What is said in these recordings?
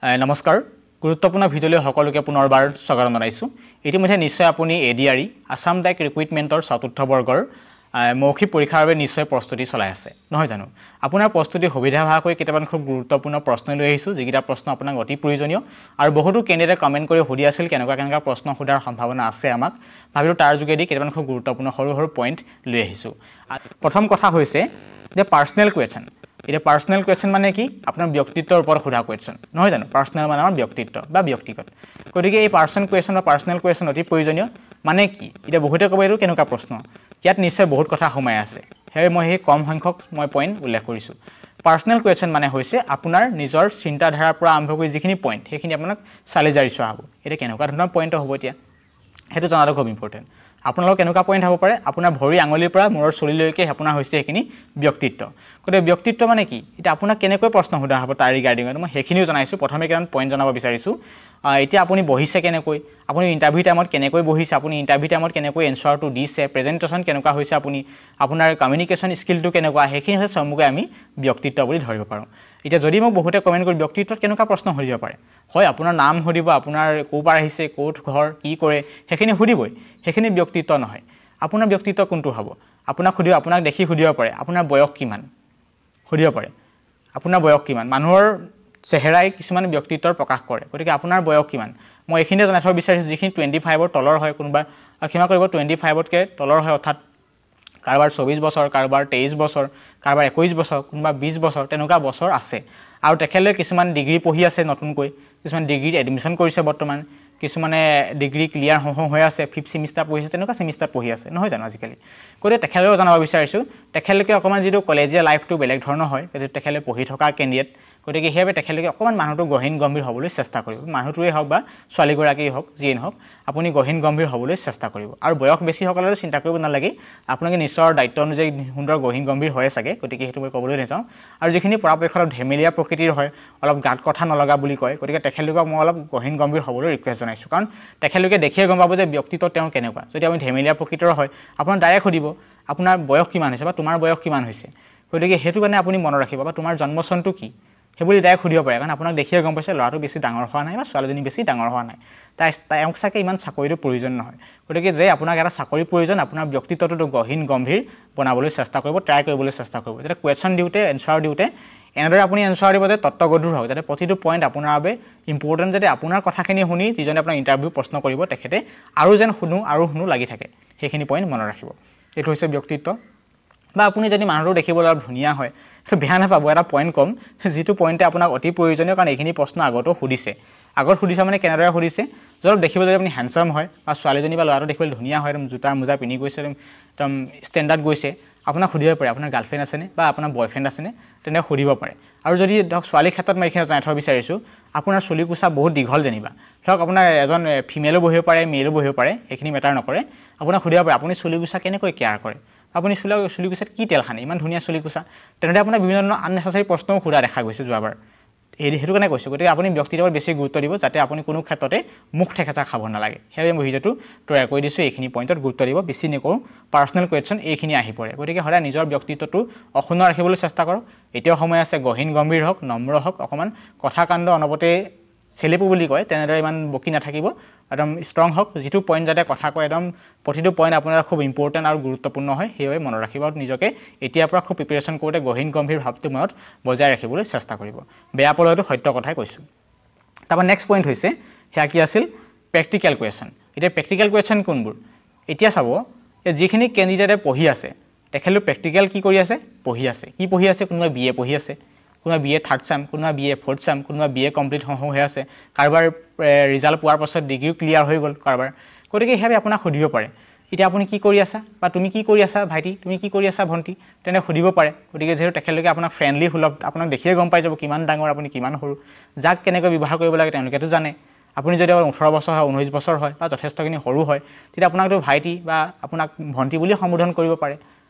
নমস্কাৰ গুৰুত্বপূৰ্ণ ভিডিঅ'লৈ সকলোকে পুনৰবাৰ স্বাগতম জনাইছো ইতিমধ্যে নিশ্চয় আপুনি এডিআৰই আসাম ডাইক ৰিক্ৰুইটমেণ্টৰ চতুৰ্থ বৰ্গৰ মৌখিক পৰীক্ষাৰ বাবে নিশ্চয় প্ৰস্তুতি চলাই আছে নহয় জানো আপোনাৰ প্ৰস্তুতি সুবিধা ভাগকৈ কেইটামান খুব গুৰুত্বপূৰ্ণ প্ৰশ্ন লৈ আহিছো যিকেইটা প্ৰশ্ন আপোনাক অতি প্ৰয়োজনীয় আৰু বহুতো কেণ্ডিডেটে কমেন্ট কৰি সুধি আছিল কেনেকুৱা প্ৰশ্ন সোধাৰ সম্ভাৱনা আছে আমাক ভাবিলো তাৰ যোগেদি কেইটামান খুব গুৰুত্বপূৰ্ণ সৰু পইণ্ট লৈ আহিছো প্ৰথম কথা হৈছে যে পাৰ্সোনেল কোৱেশ্চন এটা পাৰ্সোনাল কোয়েশ্চন মানে কি আপনাৰ ব্যক্তিত্বৰ ওপৰত সোধা কোয়েশ্চন নহয় জানো পাৰ্সোনাল মানে আমাৰ ব্যক্তিত্ব বা ব্যক্তিগত গতিকে এই পাৰ্সোনাল কোয়েশ্চন বা পাৰ্সোনাল কোয়েশ্চন অতি প্ৰয়োজনীয় মানে কি এটা বহুতে ক'ব এইটো কেনেকুৱা প্ৰশ্ন ইয়াত নিশ্চয় বহুত কথা সোমাই আছে হেই মই এই কম সংখ্যক মই পইণ্ট উল্লেখ কৰিছো পাৰ্সোনাল কোয়েশ্চন মানে হৈছে আপোনাৰ নিজৰ চিন্তাধাৰাৰ পৰা আৰম্ভ কৰি যিখিনি পইণ্ট সেইখিনি আপোনাক চালি জাৰি চোৱা হ'ব এটা কেনেকুৱা ধৰণৰ পইণ্ট হ'ব এতিয়া হেতু জনাটো খুব ইম্পৰ্টেন্ট আপোনালোক কেনেকুৱা পইণ্ট হ'ব পাৰে আপোনাৰ ভৰি আঙুলিৰ পৰা মূৰৰ চুলিলৈকে আপোনাৰ হৈছে এখিনি ব্যক্তিত্ব গতে ব্যক্তিত্ব মানে কি এটা আপোনাক কেনেকৈ প্ৰশ্ন সোধা হ'ব তাৰ ৰিগাৰ্ডিংত মই হেখিনিও জনাইছো প্ৰথমে কেন পইণ্ট জনাব বিচাৰিছো এতিয়া আপুনি বহিছে কেনেকৈ আপুনি ইন্টাৰভিউ টাইমত কেনেকৈ বহিছে আপুনি ইন্টাৰভিউ টাইমত কেনেকৈ এনসাৰটো দিছে প্ৰেজেন্টেচন কেনেকুৱা হৈছে আপুনি আপোনাৰ কমিউনিকেশ্যন স্কিলটো কেনেকুৱা হেখিনি হৈছে সমুগে আমি ব্যক্তিত্ব বুলি ধৰিব পাৰো এতিয়া যদি মোক বহুতে কমেন্ট কৰি ব্যক্তিত্বত কেনেকুৱা প্ৰশ্ন সুধিব পাৰে হয় আপোনাৰ নাম সুধিব আপোনাৰ কোপাৰ আহিছে কোট ঘৰ কি কৰে হেখিনি সুধিবই হেখিনি ব্যক্তিত্ব নহয় আপোনাৰ ব্যক্তিত্ব কোনটো হ'ব আপোনাক সুধিব আপোনাক দেখি সুধিব পাৰে আপোনাৰ বয়স কিমান সুধিব পাৰে আপোনাৰ বয়স কিমান মানুহৰ চেহেৰাই কিছুমান ব্যক্তিত্বৰ প্ৰকাশ কৰে গতিকে আপোনাৰ বয়স কিমান মই এখিনিতে জনাই থব বিচাৰিছো যিখিনি 25 ৰ তলৰ হয় কোনবা ক্ষমা কৰিব 25 তকৈ তলৰ হয় অৰ্থাৎ কাৰবাৰ 24 বছৰ কাৰবাৰ 23 বছৰ কাৰবাৰ 21 বছৰ কোনবা 20 বছৰ তেনেকুৱা বছৰ আছে আৰু তেখেলে কিছুমান ডিগ্ৰী পঢ়ি আছে নতুনকৈ কিছুমান ডিগ্ৰী এডমিশন কৰিছে বৰ্তমান কিছুমানে ডিগ্ৰী ক্লিয়াৰ হৈ আছে 5th সেমিষ্টাৰ পঢ়ি আছে তেনেকুৱা সেমিষ্টাৰ পঢ়ি আছে নহয় জানো আজিকালি কোতে তেখেলেও জানাব বিচাৰিছো তেখেলকে অকমান যিটো কলেজিয়া লাইফটো বেলেগ ধৰণৰ হয় কিন্তু তেখেলে পঢ়ি থকা কেণ্ডিডেট গতিকে হেবে তেখেলকে অকমান মানুহটো গহীন গম্ভীৰ হ'বলৈ চেষ্টা কৰিব মানুহটোৱে হওক বা ছোৱালীগৰাকী হওক যিন হওক আপুনি গহীন গম্ভীৰ হ'বলৈ চেষ্টা কৰিব আৰু বয়স বেছি সকললৈ চিন্তা কৰিব নালাগে আপোনাক নিশ্চয় দায়িত্ব অনুযায়ী সুন্দৰ গহীন গম্ভীৰ হয় আছে গতিকে হেতু মই ক'বলৈ নেযাওঁ আৰু যিখিনি পৰাপক্ষত ধেমেলীয়া প্ৰকৃতিৰ হয় অলপ গাত কথা নলগা বুলি কয় গতিকে তেখেলক মই অলপ গহীন গম্ভীৰ হ'বলৈ ৰিকুৱেষ্ট জনাইছো কাৰণ তেখেলকে দেখিয়ে গম পাব যে ব্যক্তিত্ব তেওঁ কেনেকুৱা যদি আপুনি ধেমেলীয়া প্ৰকৃতিৰ হয় আপোনাৰ ডাইৰেক্ট সুধিব আপোনাৰ বয়স কিমান হৈছে বা তোমাৰ বয়স কিমান হৈছে গতিকে হেতু কাৰণে আপুনি মনত ৰাখিব বা তোমাৰ জন্ম চনটো কি হেবুলি ডাইৰেক্ট সুধিব পাৰে কাৰণ আপোনাক দেখিয়ে গম পাইছে ল'ৰাটো বেছি ডাঙৰ হোৱা নাই বা ছোৱালীজনী বেছি ডাঙৰ হোৱা নাই তাইক চাকে ইমান চাকৰিৰ প্ৰয়োজন নহয় গতিকে যে আপোনাক এটা চাকৰিৰ প্ৰয়োজন আপোনাৰ ব্যক্তিত্বটো গহীন গম্ভীৰ বনাবলৈ চেষ্টা কৰিব ট্ৰাই কৰিবলৈ চেষ্টা কৰিব যেটা কোৱেশ্চন দিউতে এনসাৰ দিউতে এনেদৰে আপুনি এনসাৰ দিব যে তত্ত্বগধুৰ হওক যাতে প্ৰতিটো পইণ্ট আপোনাৰ বাবে ইম্পৰ্টেন্ট যাতে আপোনাৰ কথাখিনি শুনি যিজনে আপোনাৰ ইন্টাৰভিউ প্ৰশ্ন কৰিব তেখেতে আৰু যেন শুনো লাগি থাকে সেইখিনি পইণ্ট মনত ৰাখিব এইটো হৈছে ব্যক্তিত্ব বা আপুনি যদি মানুহটো দেখিবলৈ অলপ ধুনীয়া হয় তো বেয়া নাপাব এটা পইণ্ট কম যিটো পইণ্টে আপোনাক অতি প্ৰয়োজনীয় কাৰণ এইখিনি প্ৰশ্ন আগতো সুধিছে আগত সুধিছে মানে কেনেদৰে সুধিছে যদি দেখিবলৈ আপুনি হ্যান্ডসাম হয় বা ছোৱালীজনী বা ল'ৰাটো দেখিবলৈ ধুনীয়া হয় একদম জোতা মোজা পিন্ধি গৈছে একদম ষ্টেণ্ডাৰ্ড গৈছে আপোনাক সুধিব পাৰে আপোনাৰ গাৰ্লফ্ৰেণ্ড আছেনে বা আপোনাৰ বয়ফ্ৰেণ্ড আছেনে তেনে সুধিব পাৰে আৰু যদি ধৰক ছোৱালীৰ ক্ষেত্ৰত মই এইখিনি জনাই থব বিচাৰিছো আপোনাৰ চুলি কোছা বহুত দীঘল যেনিবা ধৰক আপোনাৰ এজন ফিমেলো বহিব পাৰে মেলো বহিব পাৰে এইখিনি মেটাৰ নকৰে আপোনাক সুধিব পাৰে আপুনি চুলি কোছা কেনেকৈ কেয়াৰ কৰে আপুনি চুলি কোছাত কি তেল খানে ইমান ধুনীয়া চুলি কোছা তেনেদৰে আপোনাৰ বিভিন্ন আননেচেসাৰী প্ৰশ্নও সুধা দেখা গৈছে যোৱাবাৰ হেতু কাৰণে কৈছো গতিকে আপুনি ব্যক্তিত্বৰ বেছি গুৰুত্ব দিব যাতে আপুনি কোনো ক্ষেত্ৰতে মুখ ঠেকেচা খাব নালাগে হেয়ে মই ভিডিওটো তৈয়াৰ কৰি দিছো এইখিনি পইণ্টত গুৰুত্ব দিব বেছি নকৰো পাৰ্সোনেল কোৱেশ্চন এইখিনি আহি পৰে গতিকে হৰা নিজৰ ব্যক্তিত্বটো অক্ষুণ্ণ ৰাখিবলৈ চেষ্টা কৰক এতিয়াও সময় আছে গহীন গম্ভীৰ হওক নম্ৰ হওক অকমান কথা কাণ্ড অনবতে চেলেপু বুলি কয় তেনেদৰে ইমান বকি নাথাকিব একদম ষ্ট্ৰং হওক যিটো পইণ্ট যাতে কথা কয় একদম প্ৰতিটো পইণ্ট আপোনাৰ খুব ইম্পৰ্টেন্ট আৰু গুৰুত্বপূৰ্ণ হয় হেয়ে মনত ৰাখিব আৰু নিজকে এতিয়াৰ পৰা খুব প্ৰিপাৰেচন কৰোতে গহীন গম্ভীৰ ভাৱটো মনত বজাই ৰাখিবলৈ চেষ্টা কৰিব বেয়া পলয়টো সত্য কথাই কৈছো তাৰপৰা নেক্সট পইণ্ট হৈছে হেয়া কি আছিল প্ৰেক্টিকেল কোৱেশ্চন এটা প্ৰেক্টিকেল কোৱেশ্চন কোনবোৰ এতিয়া চাব যে যিখিনি কেণ্ডিডেটে পঢ়ি আছে তেখেতলোক প্ৰেক্টিকেল কি কৰি আছে পঢ়ি আছে কি পঢ়ি আছে কোনোবা বিএ পঢ়ি আছে কোনোবা বিএ থাৰ্ড চেম কোনোবা বিএ ফৰ্থ চেম কোনোবা বিএ কমপ্লিট হৈ আছে কাৰবাৰ ৰিজাল্ট পোৱাৰ পাছত ডিগ্ৰী ক্লিয়াৰ হৈ গ'ল কাৰবাৰ গতিকে হেবে আপোনাক সুধিব পাৰে এতিয়া আপুনি কি কৰি আছা বা তুমি কি কৰি আছা ভাইটি তুমি কি কৰি আছা ভন্টি তেনে সুধিব পাৰে গতিকে যেহেতু তেখেতলোকে আপোনাক ফ্ৰেণ্ডলি সুলভ আপোনাক দেখিয়ে গম পাই যাব কিমান ডাঙৰ আপুনি কিমান সৰু যাক কেনেকৈ ব্যৱহাৰ কৰিব লাগে তেওঁলোকেতো জানে আপুনি যদি 18 বছৰ হয় 19 বছৰ হয় বা যথেষ্টখিনি সৰু হয় তেতিয়া আপোনাকটো ভাইটি বা আপোনাক ভন্টি বুলি সম্বোধন কৰিব পাৰে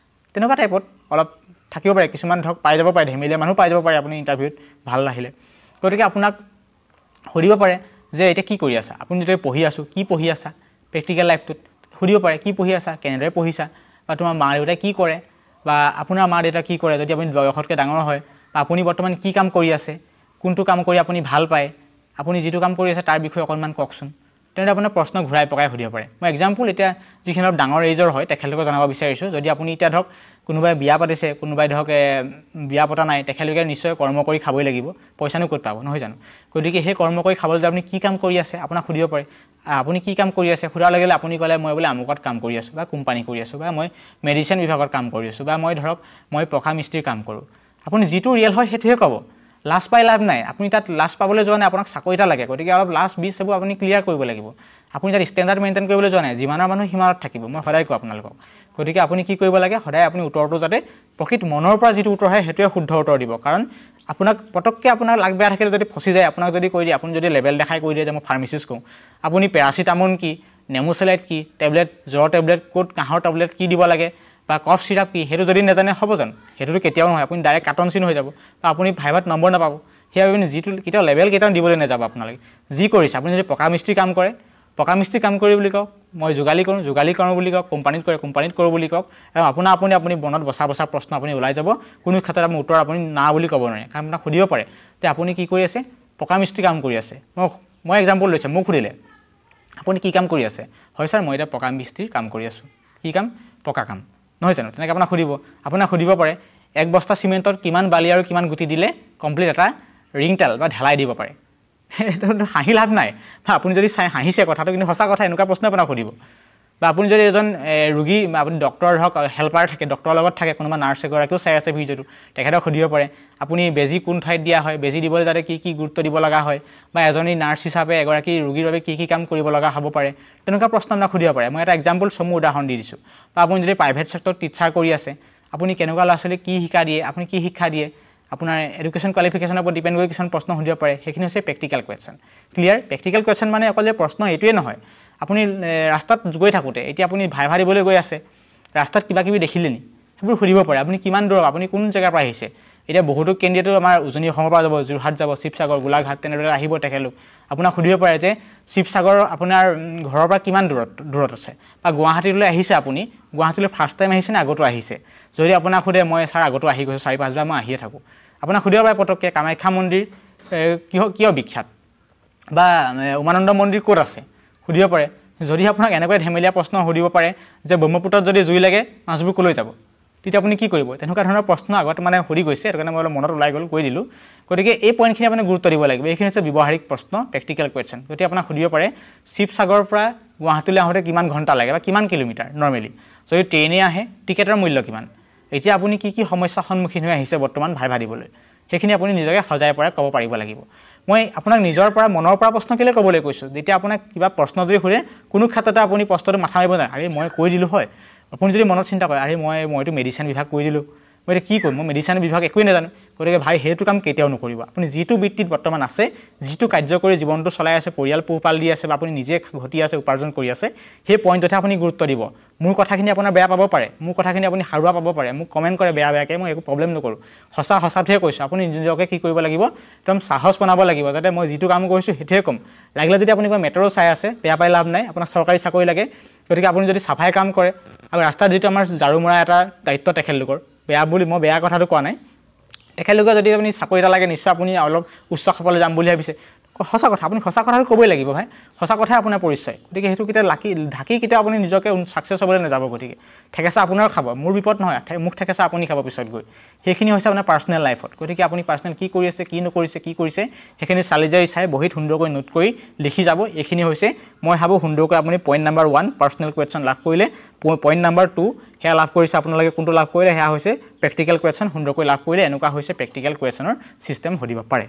তেনেকুৱা টাইপত অলপ থাকিব পাৰে কিছুমান ধক পাই যাব পাৰে ধেমেলীয়া মানুহ পাই যাব পাৰে আপুনি ইন্টাৰভিউত ভাল লাগিলে গতিকে আপোনাক সুধিব পাৰে যে এটা কি কৰি আছা আপুনি যদি পঢ়ি আছো কি পঢ়ি আছা প্ৰেক্টিকেল লাইফটোত সুধিব পাৰে কি পঢ়ি আছা কেনেদৰে পঢ়িছা বা তোমাৰ মা দেউতা কি কৰে বা আপোনাৰ মা দেউতা কি কৰে যদি আপুনি বয়সতকৈ ডাঙৰ হয় বা আপুনি বৰ্তমান কি কাম কৰি আছে কোনটো কাম কৰি আপুনি ভাল পায় আপুনি যিটো কাম কৰি আছে তাৰ বিষয়ে অকণমান কওকচোন তেনে আপোনাৰ প্ৰশ্ন ঘূৰাই পকাই সুধিব পাৰে মই এক্সাম্পল এতিয়া যিখিনি অলপ ডাঙৰ এজৰ হয় তেখেতলোকক জনাব বিচাৰিছোঁ যদি আপুনি এতিয়া ধৰক কোনোবাই বিয়া পাতিছে কোনোবাই ধৰক বিয়া পতা নাই তেখেতলোকে নিশ্চয় কৰ্ম কৰি খাবই লাগিব পইচানো ক'ত পাব নহয় জানো গতিকে সেই কৰ্ম কৰি খাবলৈ আপুনি কি কাম কৰি আছে আপোনাক সুধিব পাৰে আপুনি কি কাম কৰি আছে সুধাৰ লগে আপুনি ক'লে মই বোলে আমুকত কাম কৰি আছোঁ বা কোম্পানী কৰি আছোঁ বা মই মেডিচিন বিভাগত কাম কৰি আছোঁ বা মই ধৰক মই পকা মিস্ত্ৰীৰ কাম কৰোঁ আপুনি যিটো ৰিয়েল হয় সেইটোহে ক'ব লাজ পাই লাভ নাই আপুনি তাত লাজ পাবলৈ যোৱা নাই আপোনাক চাকৰি এটা লাগে গতিকে অলপ লাজ বিজ চাব আপুনি ক্লিয়াৰ কৰিব লাগিব আপুনি তাত ষ্টেণ্ডাৰ্ড মেইনটেইন কৰিবলৈ যোৱা নাই যিমানৰ মানুহ সিমানত থাকিব মই সদায় কওঁ আপোনালোকক গতিকে আপুনি কি কৰিব লাগে সদায় আপুনি উত্তৰটো যাতে প্ৰকৃত মনৰ পৰা যিটো উত্তৰ হয় সেইটোৱে শুদ্ধ উত্তৰ দিব কাৰণ আপোনাক পটককৈ আপোনাৰ লাগ বেয়া থাকিলে যদি ফচি যায় আপোনাক যদি কৈ দিয়ে আপুনি যদি লেবেল দেখাই কৈ দিয়ে যে মই ফাৰ্মাচিষ্ট কওঁ আপুনি পেৰাচিটামল কি নেমুচেলাইট কি টেবলেট জ্বৰ টেবলেট ক'ত কাঁহৰ টেবলেট কি দিব লাগে বা কফ চিৰাপ কি সেইটো যদি নাজানে হ'ব জানো সেইটোতো কেতিয়াও নহয় আপুনি ডাইৰেক্ট কাটন চিন হৈ যাব বা আপুনি ভাইভাত নম্বৰ নাপাব সেইবাবে আপুনি যিটো কেতিয়াও লেবেল কেতিয়াও দিবলৈ নাযাব আপোনালোকে যি কৰিছে আপুনি যদি পকা মিস্ত্ৰী কাম কৰে পকা মিস্ত্ৰী কাম কৰি বুলি কওক মই যোগালী কৰোঁ বুলি কওক কোম্পানীত কৰোঁ বুলি কওক আৰু আপুনি বনত বচা প্ৰশ্ন আপুনি ওলাই যাব কোনো ক্ষেত্ৰত আপুনি উত্তৰ আপুনি না বুলি ক'ব নোৱাৰে কাৰণ আপোনাক সুধিব পাৰে যে আপুনি কি কৰি আছে পকা মিস্ত্ৰী কাম কৰি আছে মই এক্সাম্পল লৈছোঁ মোক সুধিলে আপুনি কি কাম কৰি আছে হয় ছাৰ মই এতিয়া পকা মিস্ত্ৰীৰ কাম কৰি আছোঁ কি কাম পকা কাম নহয় জানো তেনেকৈ আপোনাক সুধিব পাৰে এক বস্তা চিমেণ্টত কিমান বালি আৰু কিমান গুটি দিলে কমপ্লিট এটা ৰিংটেল বা ঢেলাই দিব পাৰে হাঁহি লাভ নাই বা আপুনি যদি চাই হাঁহিছে কথাটো কিন্তু সঁচা কথা এনেকুৱা প্ৰশ্ন আপোনাক সুধিব বা আপুনি যদি এজন ৰোগী বা আপুনি ডক্টৰ হওক হেল্পাৰ থাকে ডক্টৰৰ লগত থাকে কোনোবা নাৰ্ছ এগৰাকীও চাই আছে ভিডিঅ'টো তেখেতক সুধিব পাৰে আপুনি বেজী কোন ঠাইত দিয়া হয় বেজী দিবলৈ যাতে কি গুৰুত্ব দিব লগা হয় বা এজনী নাৰ্ছ হিচাপে এগৰাকী ৰোগীৰ বাবে কি কাম কৰিব লগা হ'ব পাৰে তেনেকুৱা প্ৰশ্ন আপোনাক সুধিব পাৰে মই এটা এক্সাম্পল চমু উদাহৰণ দি দিছোঁ বা আপুনি যদি প্ৰাইভেট ছেক্টৰত টিচাৰ কৰি আছে আপুনি কেনেকুৱা ল'ৰা ছোৱালীক কি শিক্ষা দিয়ে আপোনাৰ এডুকেশ্যন কোৱালিফিকেশ্যনৰ ওপৰত ডিপেণ্ড কৰি কিছুমান প্ৰশ্ন সুধিব পাৰে সেইখিনি হৈছে practical question clear practical question মানে অকল যে প্ৰশ্ন এইটোৱে নহয় আপুনি ৰাস্তাত গৈ থাকোঁতে এতিয়া আপুনি ভাইভা দিবলৈ গৈ আছে ৰাস্তাত কিবা কিবি দেখিলে নি সেইবোৰ সুধিব পাৰে আপুনি কিমান দূৰ আপুনি কোন জেগাৰ পৰা আহিছে এতিয়া বহুতো কেন্দ্ৰীয়টো আমাৰ উজনি অসমৰ পৰা যাব যোৰহাট যাব শিৱসাগৰ গোলাঘাট তেনেদৰে আহিব তেখেতলোক আপোনাক সুধিব পাৰে যে শিৱসাগৰ আপোনাৰ ঘৰৰ পৰা কিমান দূৰত আছে বা গুৱাহাটীলৈ আহিছে আপুনি গুৱাহাটীলৈ ফাৰ্ষ্ট টাইম আহিছে নে আগতো আহিছে যদি আপোনাক সোধে মই ছাৰ আগতো আহি গৈছোঁ 4-5 বাৰ মই আহিয়ে থাকোঁ আপোনাক সুধিব পাৰে পটককৈ কামাখ্যা মন্দিৰ কিয় বিখ্যাত বা উমানন্দ মন্দিৰ ক'ত আছে সুধিব পাৰে যদি আপোনাক এনেকৈ ধেমেলীয়া প্ৰশ্ন সুধিব পাৰে যে ব্ৰহ্মপুত্ৰত যদি জুই লাগে মাছবোৰ ক'লৈ যাব তেতিয়া আপুনি কি কৰিব তেনেকুৱা ধৰণৰ প্ৰশ্ন আগতে সুধি গৈছে সেইটো কাৰণে মই অলপ মনত ওলাই গ'ল কৈ দিলোঁ গতিকে এই পইণ্টখিনি আপুনি গুৰুত্ব দিব লাগিব এইখিনি হৈছে ব্যৱহাৰিক প্ৰশ্ন প্ৰেক্টিকেল কুৱেশ্যন গতিকে আপোনাক সুধিব পাৰে শিৱসাগৰৰ পৰা গুৱাহাটীলৈ আহোঁতে কিমান ঘণ্টা লাগে বা কিমান কিলোমিটাৰ নৰ্মেলি যদি ট্ৰেইনে আহে টিকেটৰ মূল্য কিমান এতিয়া আপুনি কি সমস্যাৰ সন্মুখীন হৈ আহিছে বৰ্তমান ভাইভা দিবলৈ সেইখিনি আপুনি নিজকে সজাই পৰাই ক'ব পাৰিব লাগিব মই আপোনাক নিজৰ পৰা মনৰ পৰা প্ৰশ্ন কেলৈ ক'বলৈ কৈছোঁ যেতিয়া আপোনাক কিবা প্ৰশ্ন যদি সুধে কোনো ক্ষেত্ৰতে আপুনি প্ৰশ্নটো মাথা মাৰিব নোৱাৰে আৰে মই কৈ দিলোঁ হয় আপুনি যদি মনত চিন্তা কৰে আৰে মইতো মেডিচিন বিভাগ কৈ দিলোঁ মই এতিয়া কি কৰিম মই মেডিচিন বিভাগ একোৱেই নাজানো গতিকে ভাই সেইটো কাম কেতিয়াও নকৰিব আপুনি যিটো বৃত্তিত বৰ্তমান আছে যিটো কাৰ্য কৰি জীৱনটো চলাই আছে পৰিয়াল পোহপাল দি আছে বা আপুনি নিজে ঘটি আছে উপাৰ্জন কৰি আছে সেই পইণ্টতহে আপুনি গুৰুত্ব দিব মোৰ কথাখিনি আপোনাৰ বেয়া পাব পাৰে মোৰ কথাখিনি আপুনি হাৰুৱা পাব পাৰে মোক কমেণ্ট কৰে বেয়াকৈ মই একো প্ৰব্লেম নকৰোঁ সঁচাটোহে কৈছোঁ আপুনি নিজকে কি কৰিব লাগিব একদম সাহস বনাব লাগিব যাতে মই যিটো কাম কৰিছোঁ সেইটোৱে ক'ম লাগিলে যদি আপুনি কিবা মেট্ৰ' চাই আছে বেয়া পাই লাভ নাই আপোনাৰ চৰকাৰী চাকৰি লাগে গতিকে আপুনি যদি চাফাই কাম কৰে আৰু ৰাস্তাত যিটো আমাৰ ঝাৰু মৰা এটা দায়িত্ব তেখেতলোকৰ বেয়া বুলি মই বেয়া কথাটো কোৱা নাই তেখেতলোকে যদি আপুনি চাকৰি এটা লাগে নিশ্চয় আপুনি অলপ উচ্চ খাপলৈ যাম বুলি ভাবিছে সঁচা কথা আপুনি সঁচা কথাটো ক'বই লাগিব ভাই সঁচা কথাই আপোনাৰ পৰিচয় গতিকে সেইটো কেতিয়া ঢাকি কেতিয়া আপুনি নিজকে ছাকচেছ হ'বলৈ নাযাব গতিকে ঠেকেচা আপোনাৰ খাব মোৰ বিপদ নহয় মোক ঠেকেচা আপুনি খাব পিছত গৈ সেইখিনি হৈছে আপোনাৰ পাৰ্চনেল লাইফত গতিকে আপুনি পাৰ্চনেল কি কৰি আছে কি নকৰিছে কি কৰিছে সেইখিনি চালি জাৰি চাই বহীত সুন্দৰকৈ নোট কৰি লিখি যাব এইখিনি হৈছে মই ভাবোঁ সুন্দৰকৈ আপুনি পইণ্ট নম্বৰ 1 পাৰ্চনেল কুৱেশ্যন লাভ কৰিলে পইণ্ট নম্বৰ 2 সেয়া লাভ কৰিছে আপোনালোকে কোনটো লাভ কৰিলে সেয়া হৈছে প্ৰেক্টিকেল কুৱেশ্যন সুন্দৰকৈ লাভ কৰিলে এনেকুৱা হৈছে প্ৰেক্টিকেল কুৱেশ্যনৰ ছিষ্টেম সুধিব পাৰে